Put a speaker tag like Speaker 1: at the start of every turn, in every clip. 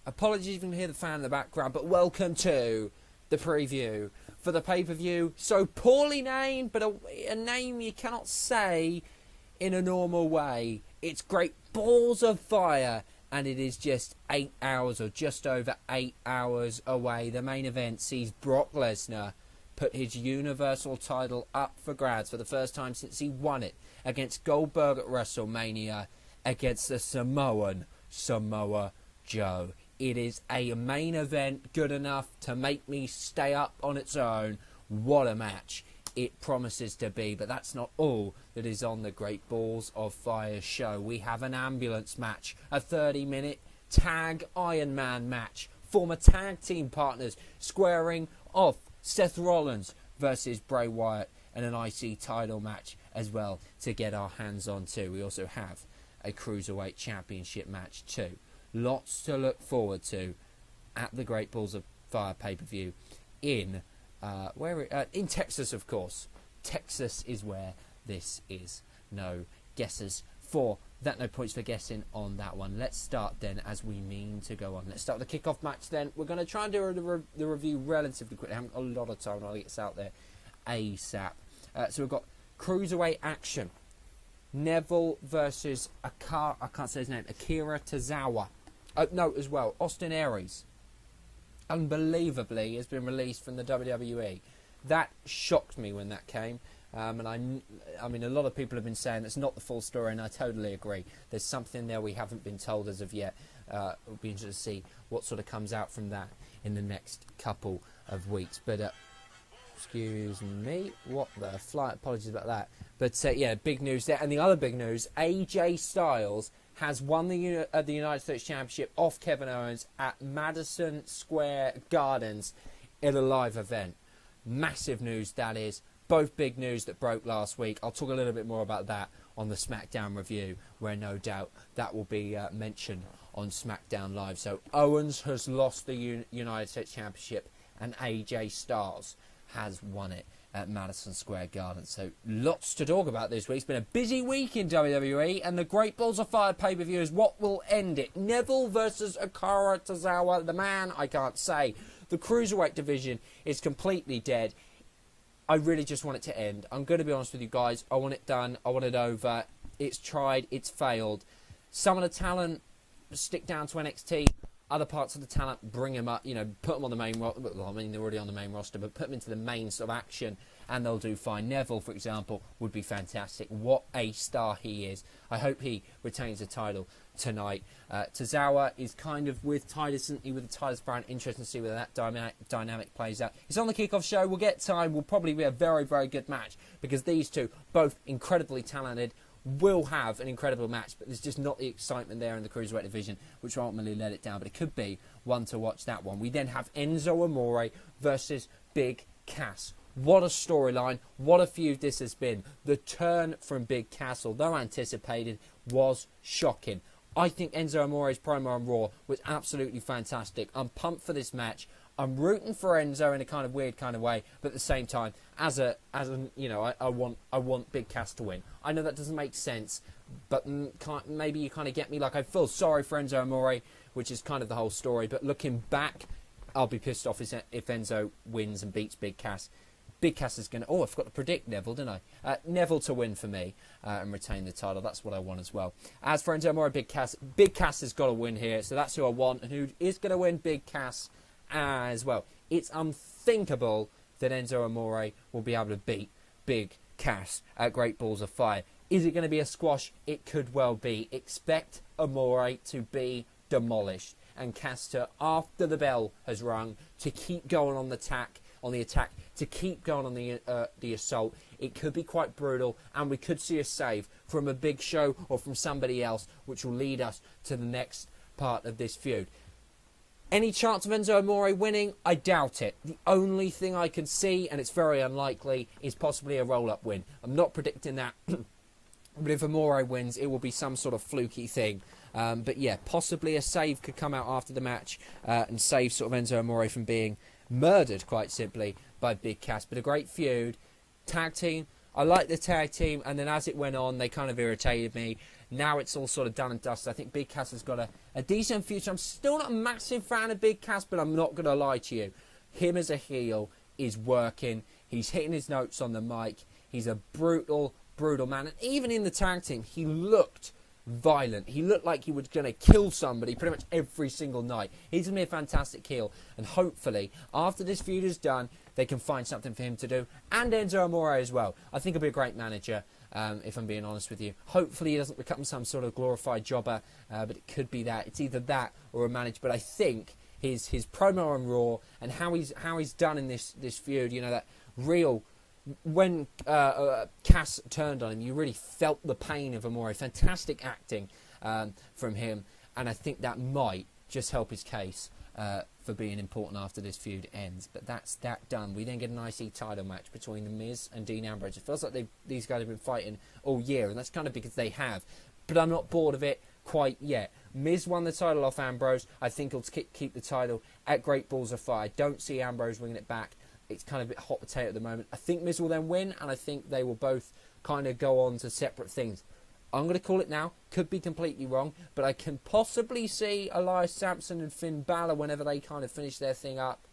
Speaker 1: Apologies if you can hear the fan in the background, but welcome to the preview for the pay-per-view. So poorly named, but a name you cannot say in a normal way. It's Great Balls of Fire, and it is just 8 hours or just over 8 hours away. The main event sees Brock Lesnar put his Universal title up for grabs for the first time since he won it against Goldberg at WrestleMania against the Samoan Samoa Joe. It is a main event good enough to make me stay up on its own. What a match it promises to be. But that's not all that is on the Great Balls of Fire show. We have an ambulance match, a 30-minute tag Iron Man match. Former tag team partners squaring off. Seth Rollins versus Bray Wyatt, and an IC title match as well to get our hands on too. We also have a Cruiserweight Championship match too. Lots to look forward to at the Great Balls of Fire pay-per-view in Texas, of course. Texas is where this is. No guesses for that. No points for guessing on that one. Let's start then, as we mean to go on. Let's start with the kickoff match then. We're going to try and do the review relatively quickly. I haven't got a lot of time. I'll get this out there ASAP. So we've got Cruiserweight action. Neville versus I can't say his name. Akira Tozawa. No, as well, Austin Aries, unbelievably, has been released from the WWE. That shocked me when that came. And I mean, a lot of people have been saying that's not the full story, and I totally agree. There's something there we haven't been told as of yet. It'll be interesting to see what sort of comes out from that in the next couple of weeks. But excuse me, what the flight? Apologies about that. But yeah, big news there. And the other big news: AJ Styles has won the United States Championship off Kevin Owens at Madison Square Gardens in a live event. Massive news that is. Both big news that broke last week. I'll talk a little bit more about that on the SmackDown review, where no doubt that will be mentioned on SmackDown Live. So Owens has lost the United States Championship and AJ Styles has won it at Madison Square Garden. So lots to talk about this week. It's been a busy week in WWE, and the Great Balls of Fire pay-per-view is what will end it. Neville versus Akira Tozawa, the man I can't say. The Cruiserweight division is completely dead. I really just want it to end. I'm going to be honest with you guys. I want it done. I want it over. It's tried. It's failed. Some of the talent stick down to NXT. Other parts of the talent, bring them up, put them on the main roster. Well, I mean, they're already on the main roster, but put them into the main sort of action, and they'll do fine. Neville, for example, would be fantastic. What a star he is. I hope he retains the title tonight. Tozawa is kind of with Titus, isn't he, with the Titus Brown. Interesting to see whether that dynamic plays out. It's on the kickoff show. We'll get time. Will probably be a very, very good match, because these two, both incredibly talented, will have an incredible match, but there's just not the excitement there in the Cruiserweight division, which will ultimately let it down. But it could be one to watch, that one. We then have Enzo Amore versus Big Cass. What a storyline. What a feud this has been. The turn from Big Cass, although anticipated, was shocking. I think Enzo Amore's promo on Raw was absolutely fantastic. I'm pumped for this match. I'm rooting for Enzo in a kind of weird kind of way, but at the same time, I want Big Cass to win. I know that doesn't make sense, but maybe you kind of get me. Like, I feel sorry for Enzo Amore, which is kind of the whole story. But looking back, I'll be pissed off if Enzo wins and beats Big Cass. Big Cass is going to... Oh, I forgot to predict Neville, didn't I? Neville to win for me and retain the title. That's what I want as well. As for Enzo Amore, Big Cass has got to win here. So that's who I want. And who is going to win? Big Cass as well. It's unthinkable that Enzo Amore will be able to beat Big Cass at Great Balls of Fire. Is it going to be a squash? It could well be. Expect Amore to be demolished, and Cass to, after the bell has rung, to keep going on the attack, to keep going on the assault. It could be quite brutal, and we could see a save from a Big Show or from somebody else, which will lead us to the next part of this feud. Any chance of Enzo Amore winning? I doubt it. The only thing I can see, and it's very unlikely, is possibly a roll-up win. I'm not predicting that. But if Amore wins, it will be some sort of fluky thing. But yeah, possibly a save could come out after the match and save sort of Enzo Amore from being murdered, quite simply, by Big Cass. But a great feud. Tag team. I like the tag team, and then as it went on, they kind of irritated me. now it's all sort of done and dusted. I think Big Cass has got a decent future. I'm still not a massive fan of Big Cass, but I'm not going to lie to you. Him as a heel is working. He's hitting his notes on the mic. He's a brutal man. And even in the tag team, he looked violent. He looked like he was going to kill somebody pretty much every single night. He's going to be a fantastic heel. And hopefully, after this feud is done, they can find something for him to do. And Enzo Amore as well. I think he'll be a great manager, if I'm being honest with you. Hopefully, he doesn't become some sort of glorified jobber. But it could be that. It's either that or a manager. But I think his promo on Raw and how he's done in this feud, you know, that real... When Cass turned on him, you really felt the pain of Amore. Fantastic acting from him, and I think that might just help his case for being important after this feud ends. But that's that done. We then get an IC title match between The Miz and Dean Ambrose. It feels like these guys have been fighting all year, and that's kind of because they have. But I'm not bored of it quite yet. Miz won the title off Ambrose. I think he'll keep the title at Great Balls of Fire. I don't see Ambrose winning it back. It's kind of a bit hot potato at the moment. I think Miz will then win, and I think they will both kind of go on to separate things. I'm going to call it now. Could be completely wrong, but I can possibly see Elias Sampson and Finn Balor whenever they kind of finish their thing up.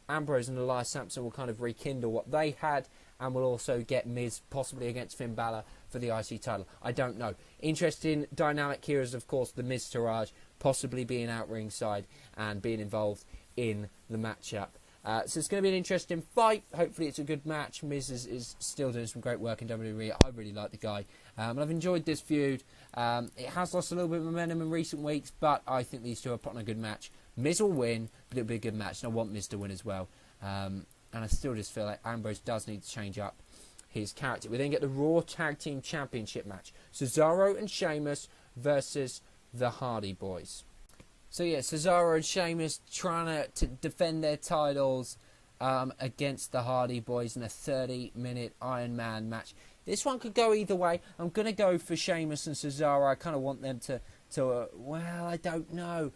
Speaker 1: Ambrose and Elias Sampson will kind of rekindle what they had, and will also get Miz possibly against Finn Balor for the IC title. I don't know. Interesting dynamic here is, of course, the Miz Taraj possibly being out ringside and being involved in the matchup. So it's going to be an interesting fight. Hopefully it's a good match. Miz is still doing some great work in WWE. I really like the guy. And I've enjoyed this feud. It has lost a little bit of momentum in recent weeks, but I think these two are putting a good match. Miz will win, but it'll be a good match. And I want Miz to win as well. And I still just feel like Ambrose does need to change up his character. We then get the Raw Tag Team Championship match. Cesaro and Sheamus versus the Hardy Boys. So yeah, Cesaro and Sheamus trying to defend their titles against the Hardy Boys in a 30-minute Iron Man match. This one could go either way. I'm going to go for Sheamus and Cesaro. I kind of want them to well, I don't know.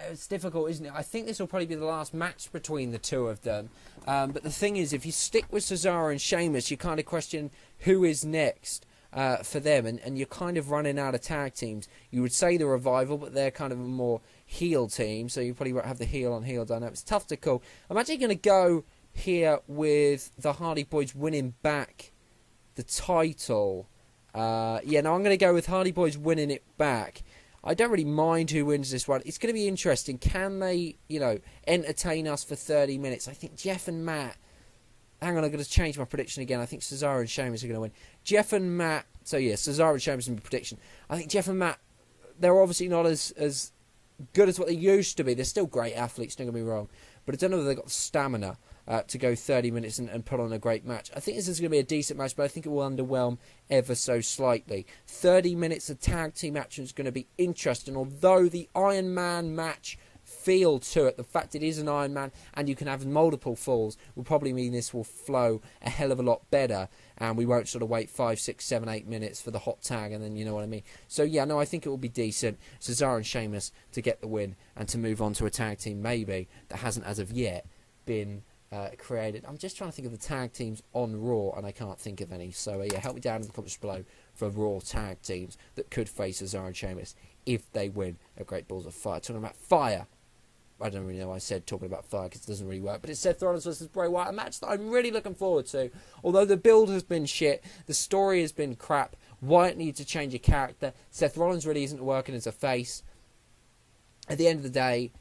Speaker 1: It's difficult, isn't it? I think this will probably be the last match between the two of them. But the thing is, if you stick with Cesaro and Sheamus, you kind of question who is next for them. And you're kind of running out of tag teams. You would say the Revival, but they're kind of a more heel team, so you probably won't have the heel on heel dynamic. It's tough to call. I'm actually going to go here with the Hardy Boys winning back the title. I'm going to go with Hardy Boys winning it back. I don't really mind who wins this one. It's going to be interesting. Can they, entertain us for 30 minutes? I think Jeff and Matt... Hang on, I'm going to change my prediction again. I think Cesaro and Sheamus are going to win. Jeff and Matt... So, yeah, Cesaro and Sheamus in my prediction. I think Jeff and Matt, they're obviously not as good as what they used to be. They're still great athletes, don't get me wrong. But I don't know if they've got the stamina to go 30 minutes and put on a great match. I think this is going to be a decent match, but I think it will underwhelm ever so slightly. 30 minutes of tag team action is going to be interesting, although the Iron Man match feel to it, the fact it is an Iron Man and you can have multiple falls, will probably mean this will flow a hell of a lot better, and we won't sort of wait 5, 6, 7, 8 minutes for the hot tag, and then you know what I mean. So yeah, no, I think it will be decent. Cesaro and Sheamus to get the win and to move on to a tag team maybe that hasn't as of yet been created. I'm just trying to think of the tag teams on Raw, and I can't think of any. So yeah, help me down in the comments below for Raw tag teams that could face Cesaro and Sheamus if they win a Great Balls of Fire. Talking about fire, I don't really know why I said talking about fire because it doesn't really work. But it's Seth Rollins versus Bray Wyatt, a match that I'm really looking forward to. Although the build has been shit, the story has been crap, Wyatt needs to change a character, Seth Rollins really isn't working as a face. At the end of the day,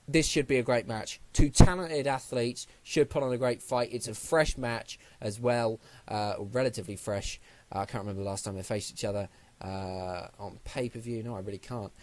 Speaker 1: this should be a great match. Two talented athletes should put on a great fight. It's a fresh match as well, relatively fresh. I can't remember the last time they faced each other on pay-per-view. No, I really can't.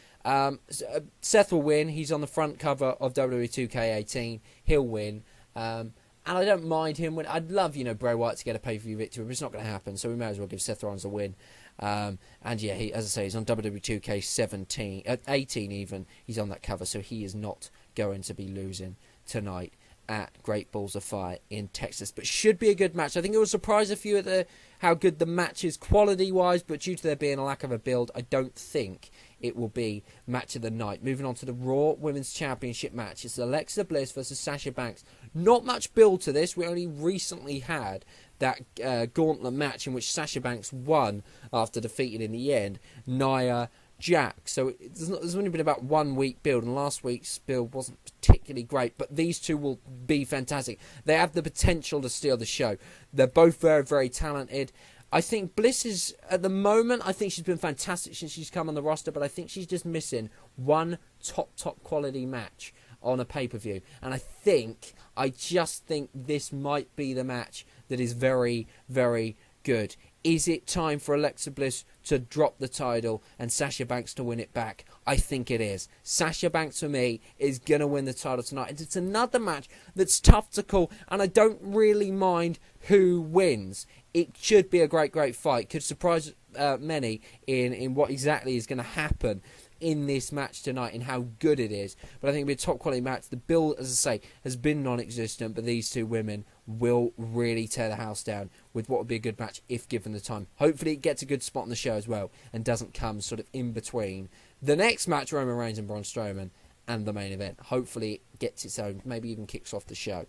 Speaker 1: Seth will win. He's on the front cover of WWE 2K18. He'll win. And I don't mind him winning. I'd love, Bray Wyatt to get a pay-per-view victory, but it's not going to happen. So we may as well give Seth Rollins a win. And yeah, he, as I say, he's on WWE 2K17, 18 even. He's on that cover, so he is not going to be losing tonight at Great Balls of Fire in Texas. But should be a good match. I think it will surprise a few at how good the match is quality-wise, but due to there being a lack of a build, I don't think it will be match of the night. Moving on to the Raw Women's Championship match. It's Alexa Bliss versus Sasha Banks. Not much build to this. We only recently had that gauntlet match in which Sasha Banks won after defeating in the end Nia Jax. So there's only been about 1 week build, and last week's build wasn't particularly great, but these two will be fantastic. They have the potential to steal the show. They're both very, very talented. I think Bliss is, at the moment, I think she's been fantastic since she's come on the roster, but I think she's just missing one top quality match on a pay-per-view. And I just think this might be the match that is very, very good. Is it time for Alexa Bliss to drop the title and Sasha Banks to win it back? I think it is. Sasha Banks, for me, is going to win the title tonight. And it's another match that's tough to call, and I don't really mind who wins. It should be a great, great fight. Could surprise many in what exactly is going to happen in this match tonight and how good it is. But I think it'll be a top quality match. The build, as I say, has been non-existent, but these two women will really tear the house down with what would be a good match if given the time. Hopefully it gets a good spot on the show as well and doesn't come sort of in between the next match, Roman Reigns and Braun Strowman, and the main event. Hopefully it gets its own, maybe even kicks off the show.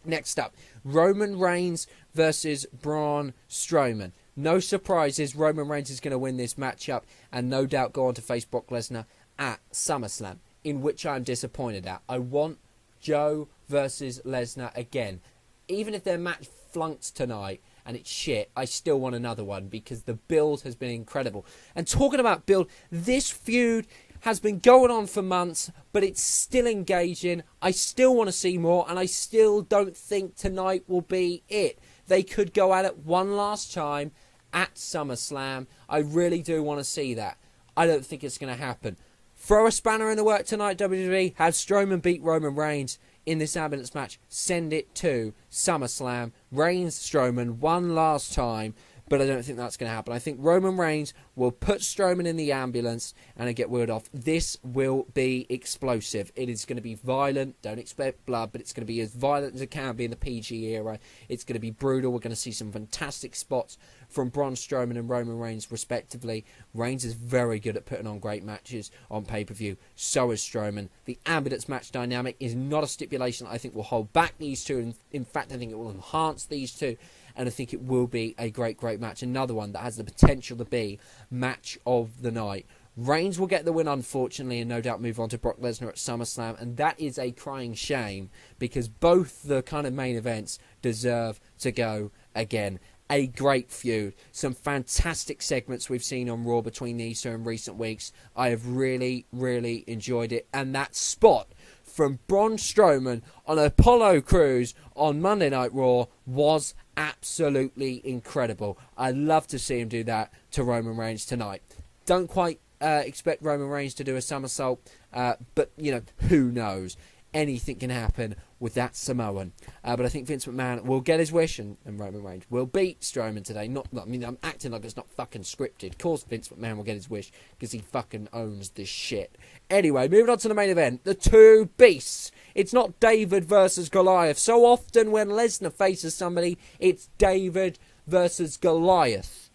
Speaker 1: Next up, Roman Reigns versus Braun Strowman. No surprises, Roman Reigns is going to win this matchup and no doubt go on to face Brock Lesnar at SummerSlam, in which I'm disappointed at. I want Joe versus Lesnar again. Even if their match flunks tonight and it's shit, I still want another one because the build has been incredible. And talking about build, this feud has been going on for months, but it's still engaging. I still want to see more, and I still don't think tonight will be it. They could go at it one last time at SummerSlam. I really do want to see that. I don't think it's going to happen. Throw a spanner in the work tonight, WWE. Have Strowman beat Roman Reigns in this ambulance match. Send it to SummerSlam. Reigns, Strowman, one last time. But I don't think that's going to happen. I think Roman Reigns will put Strowman in the ambulance and get word off. This will be explosive. It is going to be violent. Don't expect blood, but it's going to be as violent as it can be in the PG era. It's going to be brutal. We're going to see some fantastic spots from Braun Strowman and Roman Reigns, respectively. Reigns is very good at putting on great matches on pay-per-view. So is Strowman. The ambulance match dynamic is not a stipulation that I think will hold back these two. And in fact, I think it will enhance these two. And I think it will be a great, great match. Another one that has the potential to be match of the night. Reigns will get the win, unfortunately, and no doubt move on to Brock Lesnar at SummerSlam. And that is a crying shame because both the kind of main events deserve to go again. A great feud. Some fantastic segments we've seen on Raw between these two in recent weeks. I have really, really enjoyed it. And that spot from Braun Strowman on Apollo Crews on Monday Night Raw was absolutely incredible. I'd love to see him do that to Roman Reigns tonight. Don't quite expect Roman Reigns to do a somersault, but, who knows? Anything can happen with that Samoan. But I think Vince McMahon will get his wish and Roman Reigns will beat Strowman today. I'm acting like it's not fucking scripted. Of course Vince McMahon will get his wish because he fucking owns this shit. Anyway, moving on to the main event. The two beasts. It's not David versus Goliath. So often when Lesnar faces somebody, it's David versus Goliath.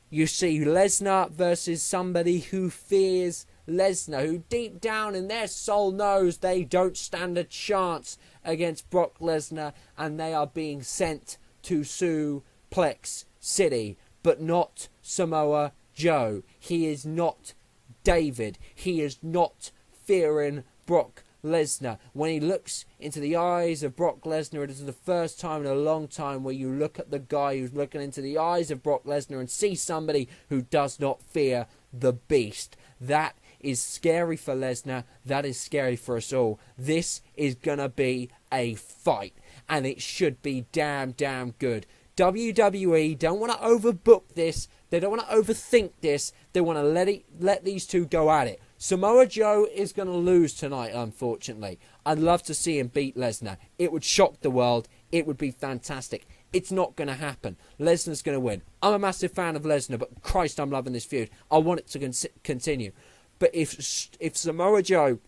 Speaker 1: You see Lesnar versus somebody who fears Lesnar, who deep down in their soul knows they don't stand a chance against Brock Lesnar, and they are being sent to Suplex City, but not Samoa Joe. He is not David. He is not fearing Brock Lesnar. When he looks into the eyes of Brock Lesnar, it is the first time in a long time where you look at the guy who's looking into the eyes of Brock Lesnar and see somebody who does not fear the beast. That is scary for Lesnar. That is scary for us all. This is going to be a fight, and it should be damn good. WWE don't want to overbook this. They don't want to overthink this. They want to let these two go at it. Samoa Joe is going to lose tonight, unfortunately. I'd love to see him beat Lesnar. It would shock the world. It would be fantastic. It's not going to happen. Lesnar's going to win. I'm a massive fan of Lesnar, but Christ, I'm loving this feud. I want it to continue. But if Samoa Joe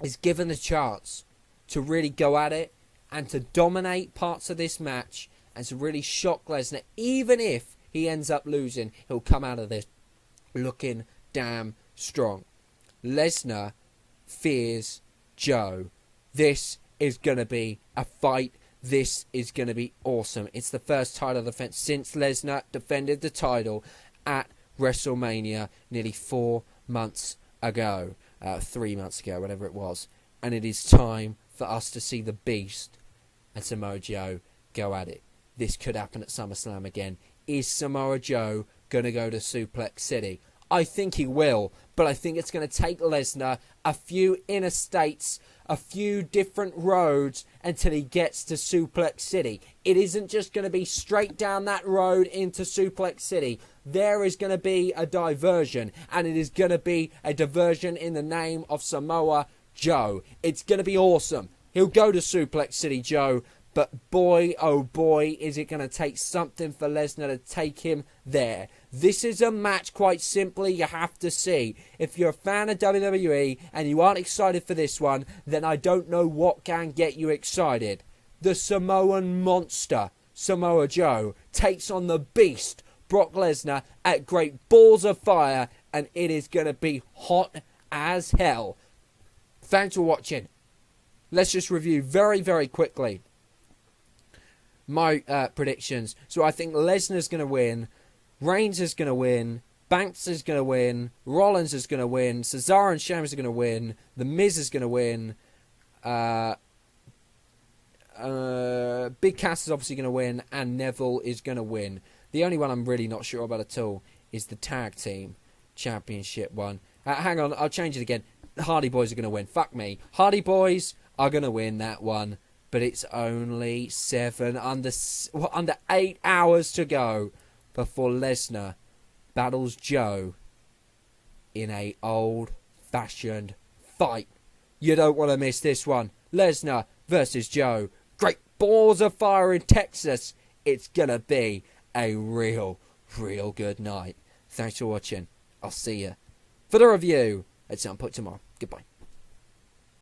Speaker 1: is given the chance to really go at it and to dominate parts of this match and to really shock Lesnar, even if he ends up losing, he'll come out of this looking damn strong. Lesnar fears Joe. This is going to be a fight This is going to be awesome. It's the first title defense since Lesnar defended the title at WrestleMania nearly 4 months ago. 3 months ago, whatever it was. And it is time for us to see the Beast and Samoa Joe go at it. This could happen at SummerSlam again. Is Samoa Joe going to go to Suplex City? I think he will, but I think it's going to take Lesnar a few interstates, a few different roads until he gets to Suplex City. It isn't just going to be straight down that road into Suplex City. There is going to be a diversion, and it is going to be a diversion in the name of Samoa Joe. It's going to be awesome. He'll go to Suplex City, Joe, but boy, oh boy, is it going to take something for Lesnar to take him there. This is a match, quite simply, you have to see. If you're a fan of WWE and you aren't excited for this one, then I don't know what can get you excited. The Samoan monster, Samoa Joe, takes on the Beast, Brock Lesnar, at Great Balls of Fire, and it is going to be hot as hell. Thanks for watching. Let's just review very, very quickly my predictions. So I think Lesnar's going to win, Reigns is going to win, Banks is going to win, Rollins is going to win, Cesaro and Sheamus are going to win, The Miz is going to win, Big Cass is obviously going to win, and Neville is going to win. The only one I'm really not sure about at all is the Tag Team Championship one. Hang on, I'll change it again. The Hardy Boys are going to win. Fuck me. Hardy Boys are going to win that one. But it's only under 8 hours to go before Lesnar battles Joe in a old-fashioned fight. You don't want to miss this one. Lesnar versus Joe. Great Balls of Fire in Texas. It's going to be a real good night. Thanks for watching. I'll see you for the review at some point tomorrow. Goodbye.